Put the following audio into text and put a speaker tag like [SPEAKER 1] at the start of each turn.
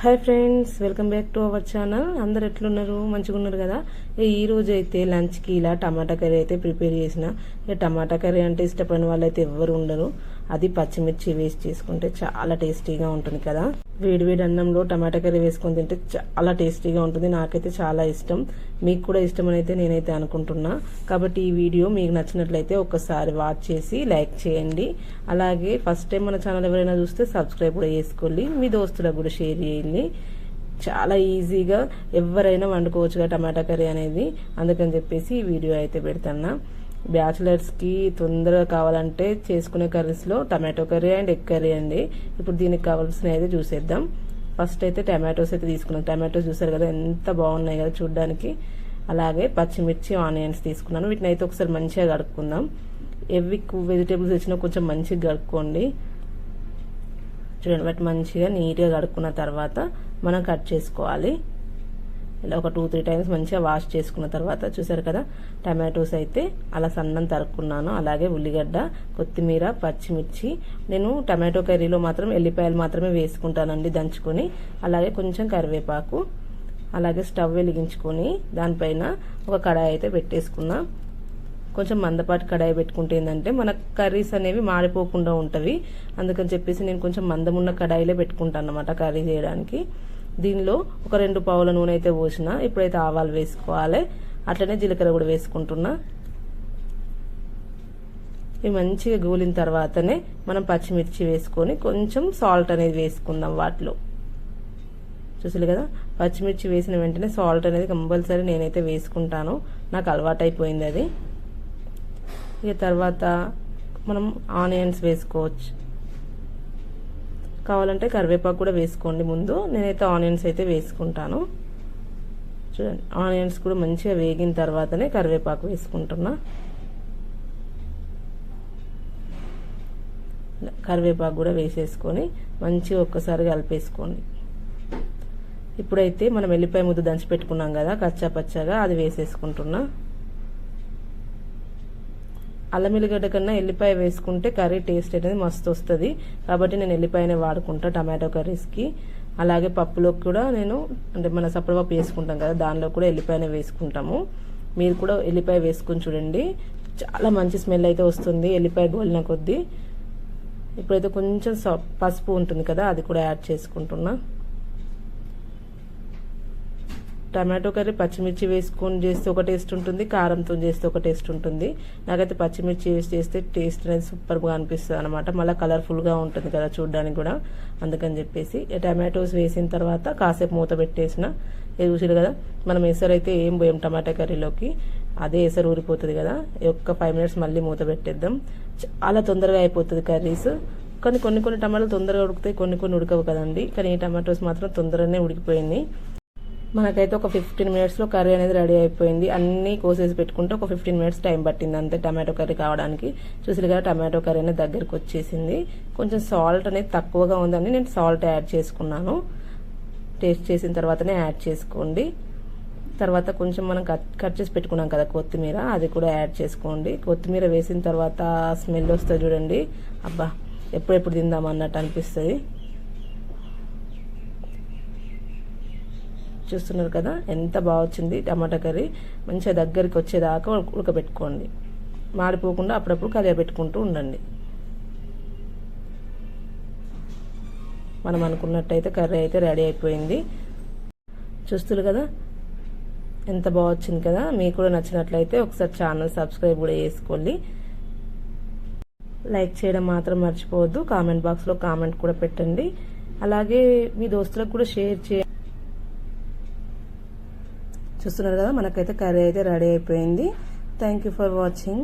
[SPEAKER 1] Hi friends, welcome back to our channel. అందరు ఎట్లున్నారు? మంచిగా ఉన్నారు కదా? ఈ రోజు అయితే లంచ్కి ఇలా టమాటా కర్రీ అయితే ప్రిపేర్ చేసిన. టమాటా కర్రీ అంటే ఇష్టపడిన వాళ్ళు అయితే ఎవ్వరు ఉండరు. అది పచ్చిమిర్చి వేసి చేసుకుంటే చాలా టేస్టీగా ఉంటుంది కదా. వేడివేడి అన్నంలో టమాటా కర్రీ వేసుకొని తింటే చాలా టేస్టీగా ఉంటుంది. నాకైతే చాలా ఇష్టం. మీకు కూడా ఇష్టమని అయితే నేనైతే అనుకుంటున్నా. కాబట్టి ఈ వీడియో మీకు నచ్చినట్లయితే ఒక్కసారి వాచ్ చేసి లైక్ చేయండి. అలాగే ఫస్ట్ టైం మన ఛానల్ ఎవరైనా చూస్తే సబ్స్క్రైబ్ కూడా చేసుకోండి. మీ దోస్తులకు కూడా షేర్ చేయండి. చాలా ఈజీగా ఎవరైనా వండుకోవచ్చుగా టమాటా కర్రీ అనేది. అందుకని చెప్పేసి ఈ వీడియో అయితే పెడతాను. బ్యాచిలర్స్కి తొందరగా కావాలంటే చేసుకునే కర్రీస్లో tomato curry and egg curry అండి. ఇప్పుడు దీనికి కావాల్సినవి అయితే చూసేద్దాం. ఫస్ట్ అయితే టమాటోస్ అయితే తీసుకున్నాను. టమాటోస్ చూసారు కదా, ఎంత బాగున్నాయి కదా చూడడానికి. అలాగే పచ్చిమిర్చి, ఆనియన్స్ తీసుకున్నాను. వీటిని అయితే ఒకసారి మంచిగా కడుక్కుందాం. ఎవ్వి వెజిటేబుల్స్ వచ్చినా కొంచెం మంచిగా కడుక్కోండి. చూడండి, వాటి మంచిగా నీట్గా కడుక్కున్న తర్వాత మనం కట్ చేసుకోవాలి. ఇలా ఒక 2-3 టైమ్స్ మంచిగా వాష్ చేసుకున్న తర్వాత చూసారు కదా, టమాటోస్ అయితే అలా సన్నం తరుక్కున్నాను. అలాగే ఉల్లిగడ్డ, కొత్తిమీర, పచ్చిమిర్చి. నేను టమాటో కర్రీలో మాత్రం ఎల్లిపాయలు మాత్రమే వేసుకుంటానండి దంచుకొని. అలాగే కొంచెం కరివేపాకు. అలాగే స్టవ్ వెలిగించుకొని దానిపైన ఒక కడాయి అయితే పెట్టేసుకున్నా. కొంచెం మందపాటి కడాయి పెట్టుకుంటే ఏంటంటే మన కర్రీస్ అనేవి మాడిపోకుండా ఉంటవి. అందుకని చెప్పేసి నేను కొంచెం మందమున్న కడాయిలే పెట్టుకుంటాను అన్నమాట కర్రీ చేయడానికి. దీనిలో ఒక 2 పావుల నూనె అయితే పోసిన. ఇప్పుడైతే ఆవాలు వేసుకోవాలి. అట్లనే జీలకర్ర కూడా వేసుకుంటున్నా. ఇవి మంచిగా గోలిన తర్వాతనే మనం పచ్చిమిర్చి వేసుకొని కొంచెం సాల్ట్ అనేది వేసుకుందాం వాటిలో. చూసారు కదా, పచ్చిమిర్చి వేసిన వెంటనే సాల్ట్ అనేది కంపల్సరీ నేనైతే వేసుకుంటాను. నాకు అలవాటు అయిపోయింది అది. ఇక తర్వాత మనం ఆనియన్స్ వేసుకోవచ్చు. కావాలంటే కరివేపాకు కూడా వేసుకోండి ముందు. నేనైతే ఆనియన్స్ అయితే వేసుకుంటాను. చూడండి, ఆనియన్స్ కూడా మంచిగా వేగిన తర్వాతనే కరివేపాకు వేసుకుంటున్నా. కరివేపాకు కూడా వేసేసుకొని మంచిగా ఒక్కసారి కలిపేసుకోండి. ఇప్పుడైతే మనం ఎల్లిపాయ ముద్ద దంచి పెట్టుకున్నాం కదా కచ్చా పచ్చగా, అది వేసేసుకుంటున్నా. అల్లం ఎల్లిగడ్డ కన్నా ఎల్లిపాయ వేసుకుంటే కర్రీ టేస్ట్ అనేది మస్తు వస్తుంది. కాబట్టి నేను ఎల్లిపాయనే వాడుకుంటా టమాటో కర్రీస్కి. అలాగే పప్పులోకి కూడా నేను అంటే మన సప్పడపప్పు వేసుకుంటాం కదా, దానిలో కూడా ఎల్లిపాయనే వేసుకుంటాము. మీరు కూడా ఎల్లిపాయ వేసుకుని చూడండి, చాలా మంచి స్మెల్ అయితే వస్తుంది ఎల్లిపాయ గోలిన కొద్దీ. ఇప్పుడైతే కొంచెం పసుపు ఉంటుంది కదా, అది కూడా యాడ్ చేసుకుంటున్నా. టమాటో కర్రీ పచ్చిమిర్చి వేసుకొని చేస్తే ఒక టేస్ట్ ఉంటుంది, కారంతో చేస్తే ఒక టేస్ట్ ఉంటుంది. నాకైతే పచ్చిమిర్చి వేసి చేస్తే టేస్ట్ అనేది సూపర్గా అనిపిస్తుంది అనమాట. మళ్ళీ కలర్ఫుల్గా ఉంటుంది కదా చూడడానికి కూడా. అందుకని చెప్పేసి టమాటోస్ వేసిన తర్వాత కాసేపు మూత పెట్టేసిన. చూసారు కదా, మనం ఎసరు అయితే ఏం పోయాం టమాటా కర్రీలోకి, అదే ఎసరు ఊరిపోతుంది కదా. ఒక్క 5 మినిట్స్ మళ్ళీ మూత పెట్టేద్దాం. చాలా తొందరగా అయిపోతుంది కర్రీస్. కానీ కొన్ని టమాటాలు తొందరగా ఉడుకుతాయి, కొన్ని ఉడకవు కదండి. కానీ ఈ టమాటోస్ మాత్రం తొందరగానే ఉడికిపోయింది. మనకైతే ఒక 15 మినిట్స్లో కర్రీ అనేది రెడీ అయిపోయింది. అన్నీ కోసేసి పెట్టుకుంటే ఒక 15 మినిట్స్ టైం పట్టింది అంతే టమాటో కర్రీ కావడానికి. చూసారు కదా, టమాటో కర్రీ అనేది దగ్గరికి వచ్చేసింది. కొంచెం సాల్ట్ అనేది తక్కువగా ఉందని నేను సాల్ట్ యాడ్ చేసుకున్నాను. టేస్ట్ చేసిన తర్వాతనే యాడ్ చేసుకోండి. తర్వాత కొంచెం మనం కట్ చేసి పెట్టుకున్నాం కదా కొత్తిమీర, అది కూడా యాడ్ చేసుకోండి. కొత్తిమీర వేసిన తర్వాత స్మెల్ వస్తుంది చూడండి, అబ్బా ఎప్పుడెప్పుడు తిందాం అన్నట్టు అనిపిస్తుంది. చూస్తున్నారు కదా ఎంత బాగా వచ్చింది టమాటా కర్రీ. మంచిగా దగ్గరికి వచ్చేదాకా ఉడకబెట్టుకోండి. మాడిపోకుండా అప్పుడప్పుడు కలియబెట్టుకుంటూ ఉండండి. మనం అనుకున్నట్టయితే కర్రీ అయితే రెడీ అయిపోయింది. చూస్తున్నారు కదా ఎంత బాగా వచ్చింది కదా. మీకు కూడా నచ్చినట్లయితే ఒకసారి ఛానల్ సబ్స్క్రైబ్ కూడా చేసుకోండి. లైక్ చేయడం మాత్రం మర్చిపోవద్దు. కామెంట్ బాక్స్లో కామెంట్ కూడా పెట్టండి. అలాగే మీ దోస్తులకు కూడా షేర్ చేయండి. చూస్తున్నారు కదా, మనకైతే కర్రీ అయితే రెడీ అయిపోయింది. Thank you for watching.